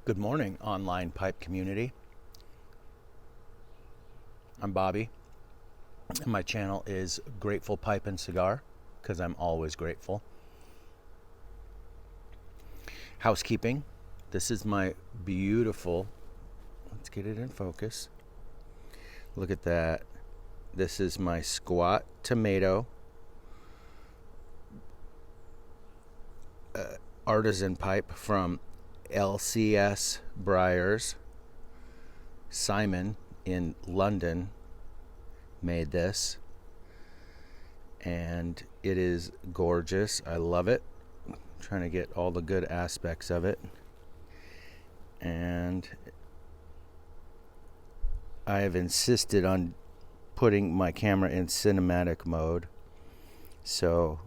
Good morning, online pipe community. I'm Bobby, and my channel is Grateful Pipe and Cigar, because I'm always grateful. Housekeeping. This is my beautiful, let's get it in focus. Look at that. This is my squat tomato artisan pipe from LCS Briars. Simon in London made this, and it is gorgeous. I love it. I'm trying to get all the good aspects of it, and I have insisted on putting my camera in cinematic mode, so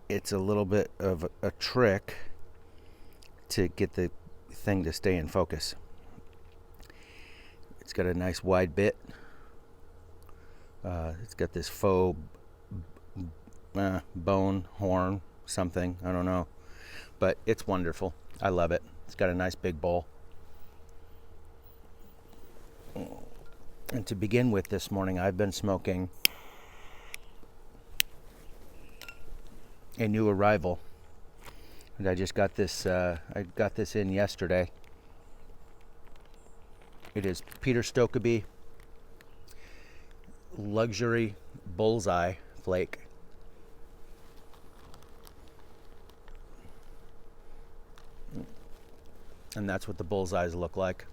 it's a little bit of a trick to get the thing to stay in focus. It's got a nice wide bit. It's got this faux bone horn, something, I don't know, but it's wonderful. I love it. It's got a nice big bowl. And to begin with this morning, I've been smoking a new arrival, and I just got this. I got this in yesterday. It is Peter Stokkebye Luxury Bullseye Flake. And that's what the bullseyes look like.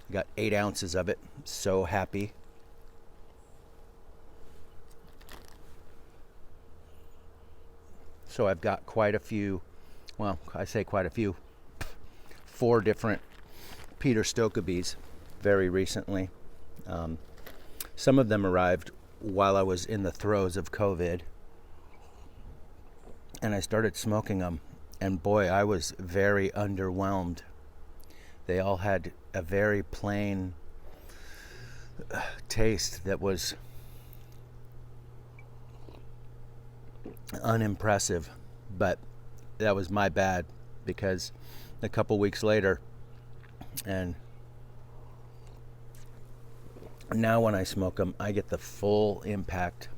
I got 8 ounces of it. So happy. So I've got quite a few, well, I say quite a few, 4 different Peter Stokkebyes very recently. Some of them arrived while I was in the throes of COVID, and I started smoking them, and boy, I was very underwhelmed. They all had a very plain taste that was unimpressive, but that was my bad, because a couple weeks later, and now when I smoke them, I get the full impact.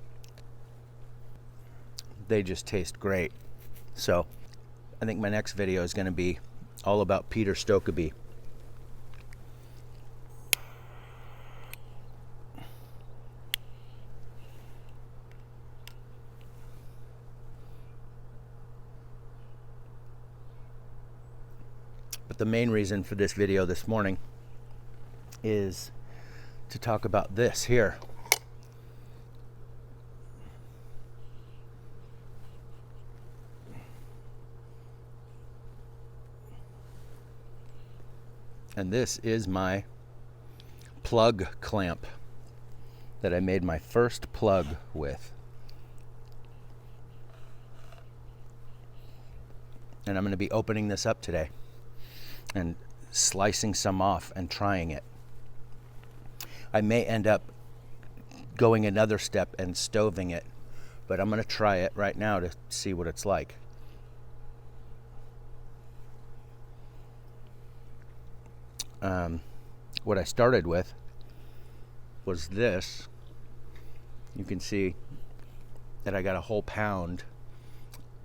They just taste great. So I think my next video is going to be all about Peter Stokkebye. But the main reason for this video this morning is to talk about this here. And this is my plug clamp that I made my first plug with. And I'm going to be opening this up today and slicing some off and trying it. I may end up going another step and stoving it, but I'm going to try it right now to see what it's like. What I started with was this. You can see that I got a whole pound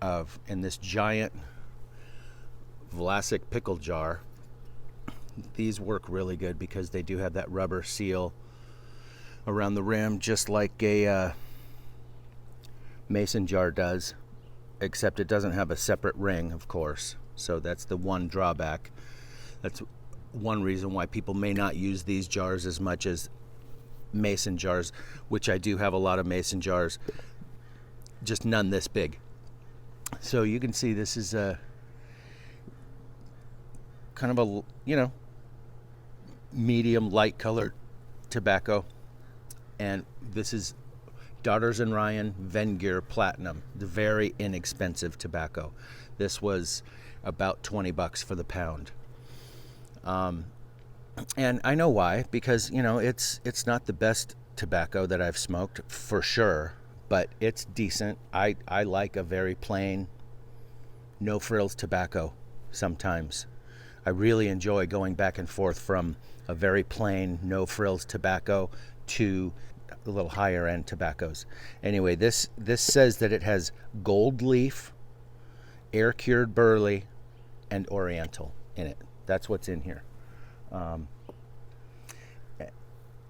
of in this giant Vlasic pickle jar. These work really good because they do have that rubber seal around the rim, just like a mason jar does, except it doesn't have a separate ring, of course. So that's the one drawback. That's one reason why people may not use these jars as much as mason jars, which I do have a lot of mason jars, just none this big. So you can see this is a kind of a, medium light colored tobacco, and this is Daughters and Ryan Vengir Platinum, the very inexpensive tobacco. This was about $20 for the pound. And I know why, because it's not the best tobacco that I've smoked for sure, but it's decent. I like a very plain no frills tobacco sometimes. I really enjoy going back and forth from a very plain no frills tobacco to a little higher end tobaccos. Anyway, this says that it has gold leaf, air cured burley, and oriental in it. That's what's in here.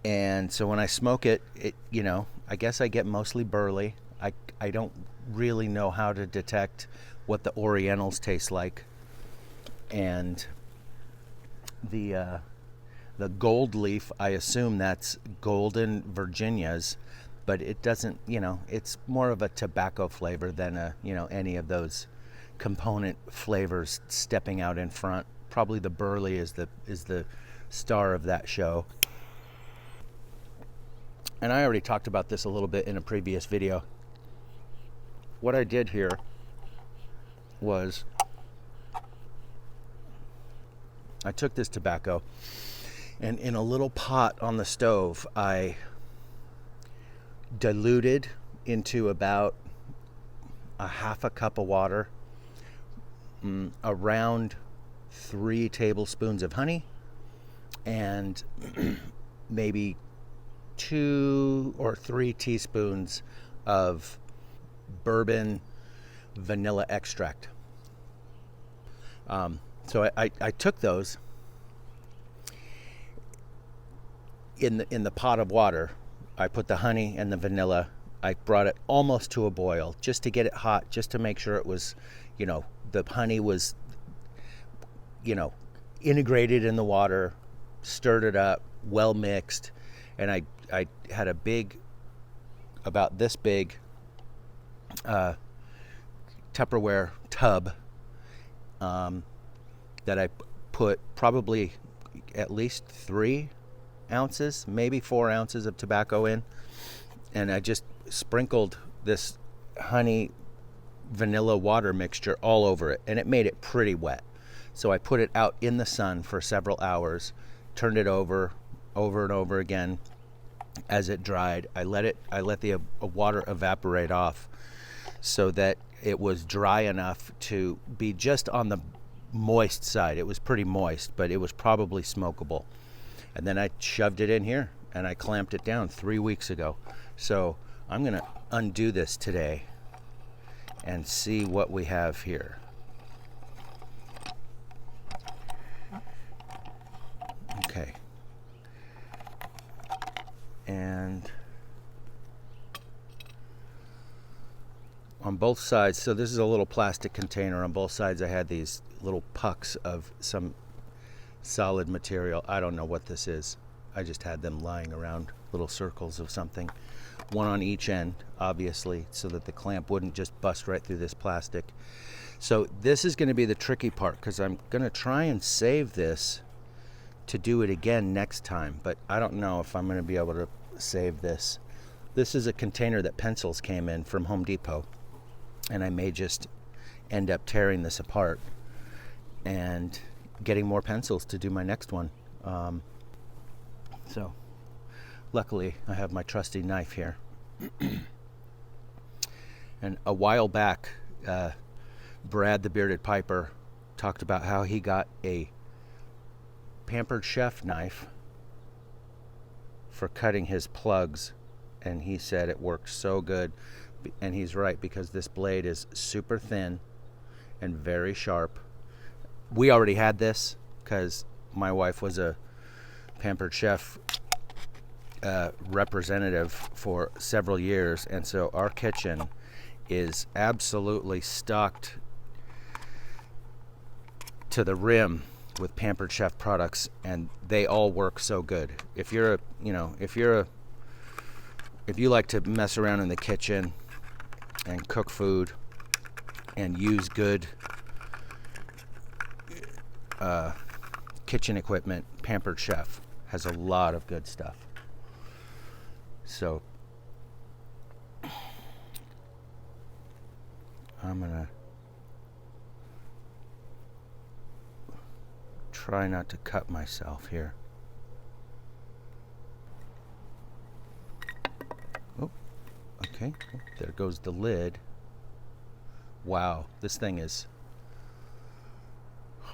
And so when I smoke it, I guess I get mostly burley. I don't really know how to detect what the orientals taste like. And the gold leaf, I assume that's golden Virginias, but it doesn't, it's more of a tobacco flavor than any of those component flavors stepping out in front. Probably the burley is the star of that show. And I already talked about this a little bit in a previous video. What I did here was I took this tobacco, and in a little pot on the stove, I diluted into about a half a cup of water, around 3 tablespoons of honey, and maybe 2 or 3 teaspoons of bourbon vanilla extract. So I took those in the pot of water. I put the honey and the vanilla. I brought it almost to a boil just to get it hot, just to make sure it was, the honey was, integrated in the water, stirred it up, well mixed. And I had a big, about this big, Tupperware tub that I put probably at least 3 ounces, maybe 4 ounces of tobacco in, and I just sprinkled this honey vanilla water mixture all over it, and it made it pretty wet. So I put it out in the sun for several hours, turned it over and over again. As it dried, I let the water evaporate off so that it was dry enough to be just on the moist side. It was pretty moist, but it was probably smokable. And then I shoved it in here and I clamped it down 3 weeks ago. So I'm going to undo this today and see what we have here. Okay. And on both sides, so this is a little plastic container. On both sides I had these little pucks of some solid material. I don't know what this is. I just had them lying around, little circles of something. One on each end, obviously, so that the clamp wouldn't just bust right through this plastic. So this is going to be the tricky part, because I'm going to try and save this to do it again next time, but I don't know if I'm going to be able to save this. This is a container that pencils came in from Home Depot, and I may just end up tearing this apart and getting more pencils to do my next one. So luckily I have my trusty knife here. And a while back, Brad the Bearded Piper talked about how he got a Pampered Chef knife for cutting his plugs, and he said it worked so good. And he's right, because this blade is super thin and very sharp. We already had this because my wife was a Pampered Chef representative for several years, and so our kitchen is absolutely stocked to the rim with Pampered Chef products, and they all work so good. If you like to mess around in the kitchen and cook food and use good kitchen equipment, Pampered Chef has a lot of good stuff. So I'm gonna try not to cut myself here. Oh, okay. There goes the lid. Wow, this thing is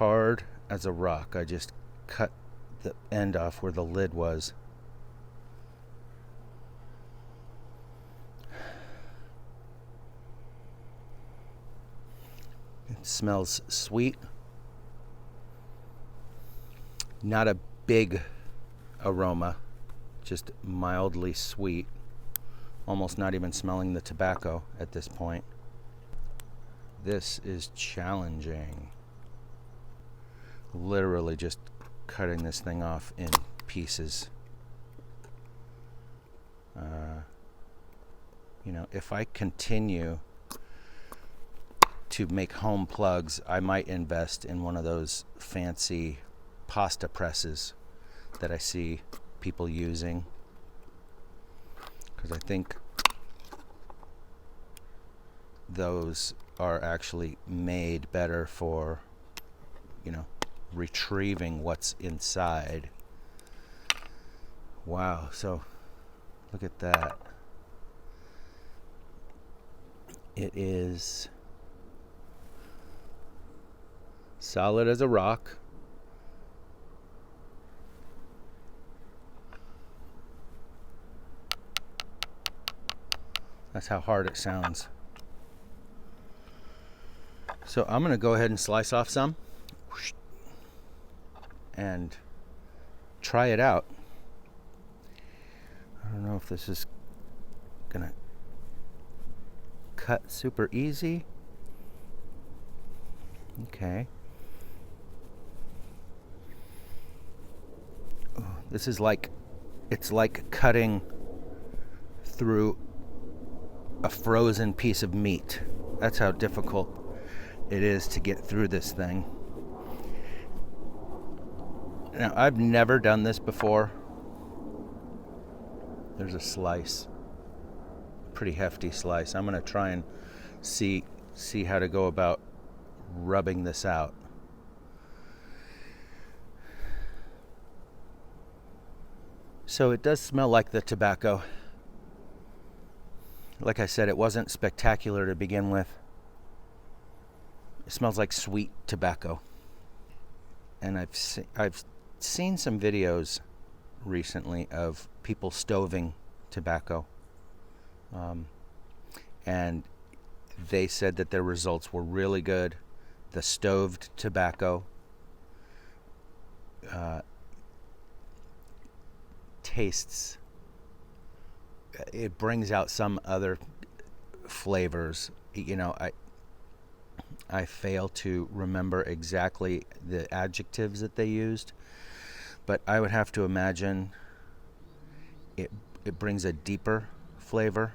hard as a rock. I just cut the end off where the lid was. It smells sweet. Not a big aroma, just mildly sweet. Almost not even smelling the tobacco at this point. This is challenging. Literally just cutting this thing off in pieces. If I continue to make home plugs, I might invest in one of those fancy pasta presses that I see people using, because I think those are actually made better for, retrieving what's inside. Wow, so look at that. It is solid as a rock. That's how hard it sounds. So I'm going to go ahead and slice off some and try it out. I don't know if this is going to cut super easy. Okay. Oh, this is it's like cutting through a frozen piece of meat. That's how difficult it is to get through this thing. Now, I've never done this before. There's a slice. Pretty hefty slice. I'm going to try and see how to go about rubbing this out. So it does smell like the tobacco. Like I said, it wasn't spectacular to begin with. It smells like sweet tobacco. And I've seen some videos recently of people stoving tobacco. And they said that their results were really good. The stoved tobacco tastes, it brings out some other flavors. I fail to remember exactly the adjectives that they used, but I would have to imagine it brings a deeper flavor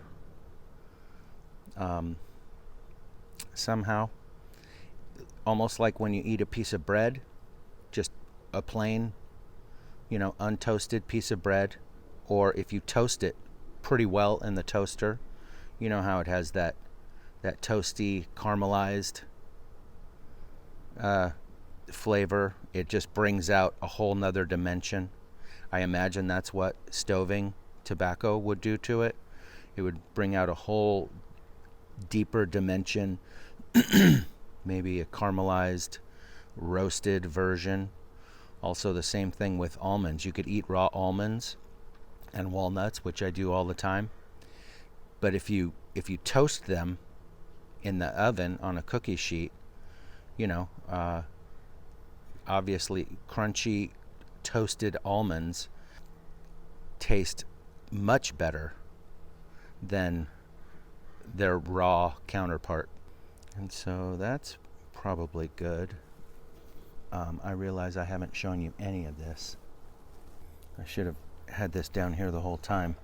somehow, almost like when you eat a piece of bread, just a plain, untoasted piece of bread, or if you toast it pretty well in the toaster, you know how it has that toasty caramelized flavor. It just brings out a whole nother dimension. I imagine that's what stoving tobacco would do to it. It would bring out a whole deeper dimension, maybe a caramelized roasted version. Also the same thing with almonds. You could eat raw almonds and walnuts, which I do all the time. But if you toast them in the oven on a cookie sheet, obviously crunchy toasted almonds taste much better than their raw counterpart. And so that's probably good. I realize I haven't shown you any of this. I should have had this down here the whole time.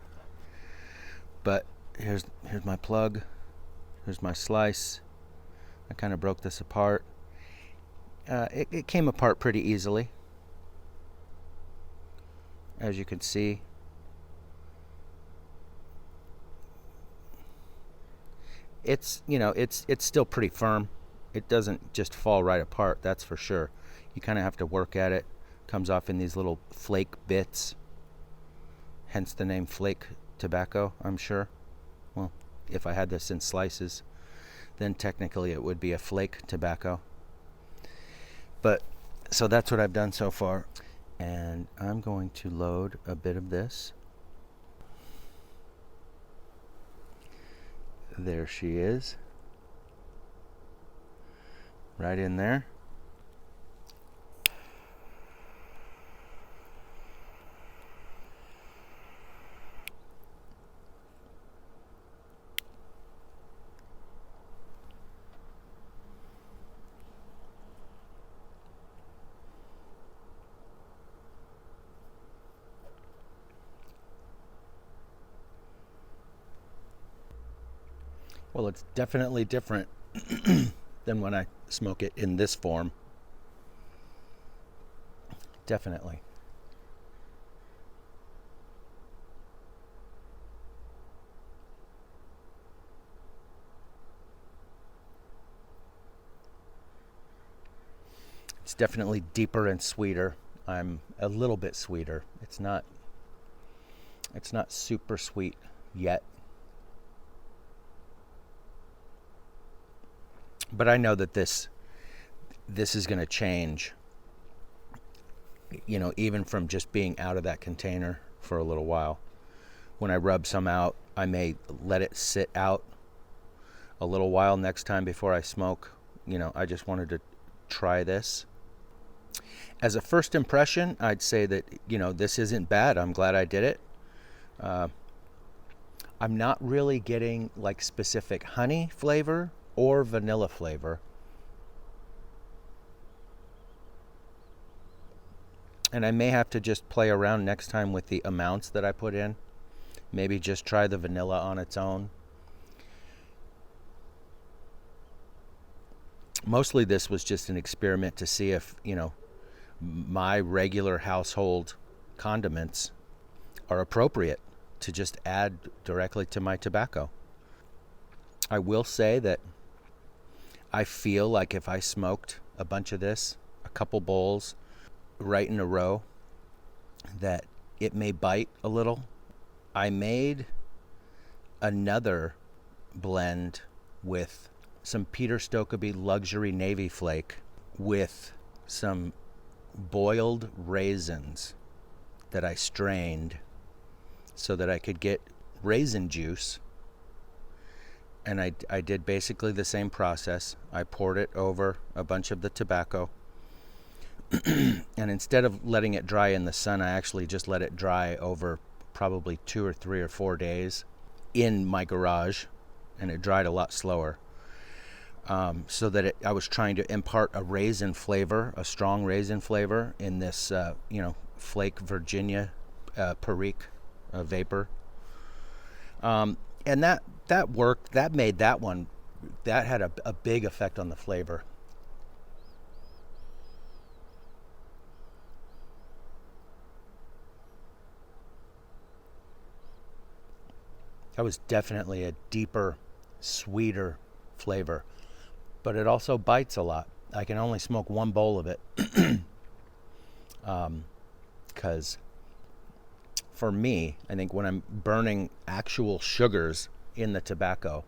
But here's my plug. Here's my slice. I kind of broke this apart. It came apart pretty easily, as you can see. It's it's still pretty firm. It doesn't just fall right apart, that's for sure. You kind of have to work at it. Comes off in these little flake bits. Hence the name flake tobacco, I'm sure. Well, if I had this in slices, then technically it would be a flake tobacco. But So that's what I've done so far. And I'm going to load a bit of this. There she is. Right in there. Well, it's definitely different than when I smoke it in this form. Definitely. It's definitely deeper and sweeter. I'm a little bit sweeter. It's not super sweet yet. But I know that this is going to change, even from just being out of that container for a little while. When I rub some out, I may let it sit out a little while next time before I smoke. I just wanted to try this. As a first impression, I'd say that, this isn't bad. I'm glad I did it. I'm not really getting like specific honey flavor or vanilla flavor. And I may have to just play around next time with the amounts that I put in. Maybe just try the vanilla on its own. Mostly this was just an experiment to see if, my regular household condiments are appropriate to just add directly to my tobacco. I will say that I feel like if I smoked a bunch of this, a couple bowls right in a row, that it may bite a little. I made another blend with some Peter Stokkebye Luxury Navy Flake with some boiled raisins that I strained so that I could get raisin juice. And I did basically the same process. I poured it over a bunch of the tobacco. And instead of letting it dry in the sun, I actually just let it dry over probably 2 or 3 or 4 days in my garage. And it dried a lot slower. So that I was trying to impart a raisin flavor, a strong raisin flavor in this, Flake Virginia Perique vapor. And that worked. That made that one, that had a big effect on the flavor. That was definitely a deeper, sweeter flavor. But it also bites a lot. I can only smoke one bowl of it. Because for me, I think when I'm burning actual sugars in the tobacco,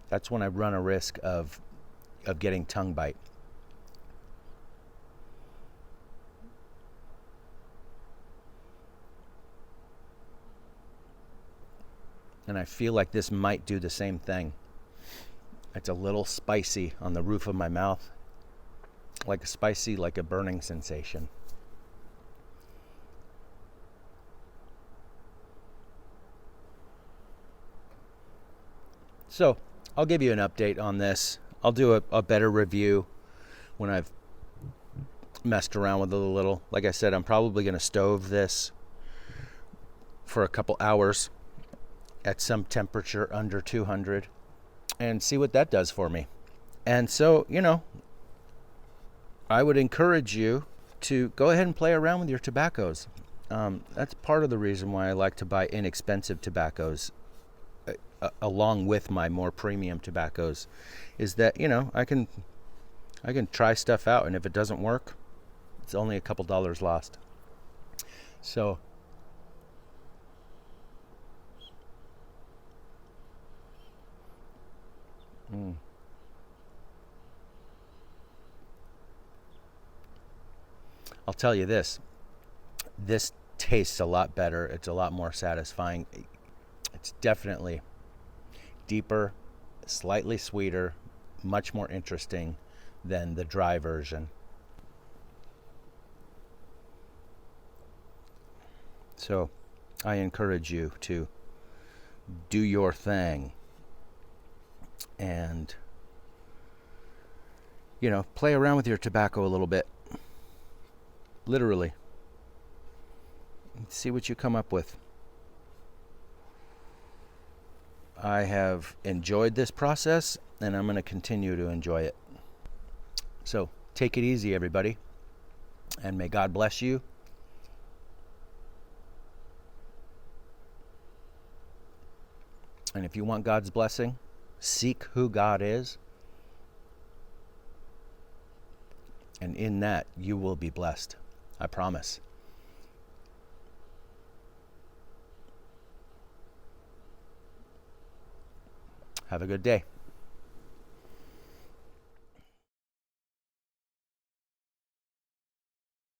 that's when I run a risk of getting tongue bite. And I feel like this might do the same thing. It's a little spicy on the roof of my mouth, like a burning sensation. So I'll give you an update on this. I'll do a better review when I've messed around with it a little. Like I said, I'm probably going to stove this for a couple hours at some temperature under 200 and see what that does for me. And so, I would encourage you to go ahead and play around with your tobaccos. That's part of the reason why I like to buy inexpensive tobaccos along with my more premium tobaccos, is that, I can try stuff out, and if it doesn't work, it's only a couple dollars lost. So I'll tell you this tastes a lot better. It's a lot more satisfying. It's definitely deeper, slightly sweeter, much more interesting than the dry version. So I encourage you to do your thing and, play around with your tobacco a little bit. Literally. See what you come up with. I have enjoyed this process, and I'm going to continue to enjoy it. So take it easy, everybody, and may God bless you. And if you want God's blessing, seek who God is. And in that, you will be blessed. I promise. Have a good day.